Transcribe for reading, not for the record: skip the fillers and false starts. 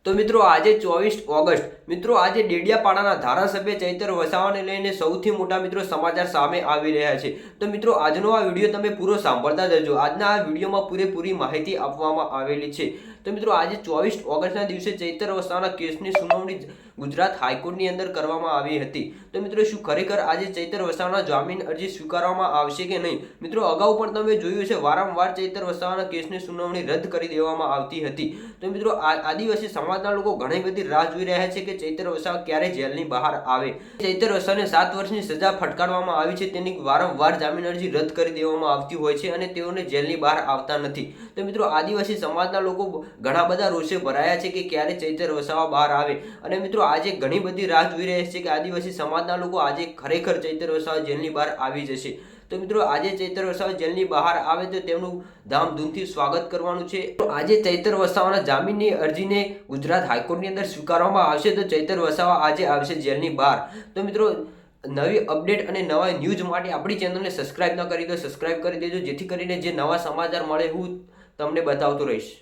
તો મિત્રો આજે 24 ઓગસ્ટ મિત્રો આજે ડેડિયાપાડાના ધારાસભ્ય ચૈતર વસાવાને લઈને સૌથી મોટા મિત્રો સમાચાર સામે આવી રહ્યા છે। તો મિત્રો આજનો આ વિડીયો તમે પૂરો સાંભળતા જજો। આજના આ વિડીયોમાં પૂરેપૂરી માહિતી આપવામાં આવેલી છે। તો મિત્રો આજે 24 ઓગસ્ટના દિવસે ચૈતર વસાવાના કેસની સુનાવણી ગુજરાત હાઈકોર્ટની અંદર કરવામાં આવી હતી। તો મિત્રો શું ખરેખર આજે ચૈતર વસાવાના જામીન અરજી સ્વીકારવામાં આવશે કે નહીં? મિત્રો અગાઉ પણ તમે જોયું છે વારંવાર ચૈતર વસાવાના કેસની સુનાવણી રદ કરી દેવામાં આવતી હતી। તો મિત્રો આદિવાસી સમાજના લોકો ઘણી બધી રાહ જોઈ રહ્યા છે કે ચૈતર વસાવા ક્યારે જેલની બહાર આવે। ચૈતર વસાવાને 7 વર્ષની સજા ફટકારવામાં આવી છે, તેની વારંવાર જામીન અરજી રદ કરી દેવામાં આવતી હોય છે અને તેઓને જેલની બહાર આવતા નથી। તો મિત્રો આદિવાસી સમાજના લોકો ઘણા બધા રોષે ભરાયા છે કે ક્યારે ચૈતર વસાવા બહાર આવે અને મિત્રો આજે ઘણી બધી રાહ જોઈ રહ્યા છે કે આદિવાસી સમાજના લોકો આજે ખરેખર ચૈતર વસાવા જેલની બહાર આવી જશે। તો મિત્રો આજે ચૈતર વસાવા જેલની બહાર આવે તો તેમનું ધામધૂમથી સ્વાગત કરવાનું છે। તો આજે ચૈતર વસાવાના જામીનની અરજીને ગુજરાત હાઈકોર્ટની અંદર સ્વીકારવામાં આવશે તો ચૈતર વસાવા આજે આવશે જેલની બહાર। તો મિત્રો નવી અપડેટ અને નવા ન્યૂઝ માટે આપણી ચેનલને સબસ્ક્રાઇબ ન કરી તો સબસ્ક્રાઇબ કરી દેજો, જેથી કરીને જે નવા સમાચાર મળે હું તમને બતાવતો રહીશ।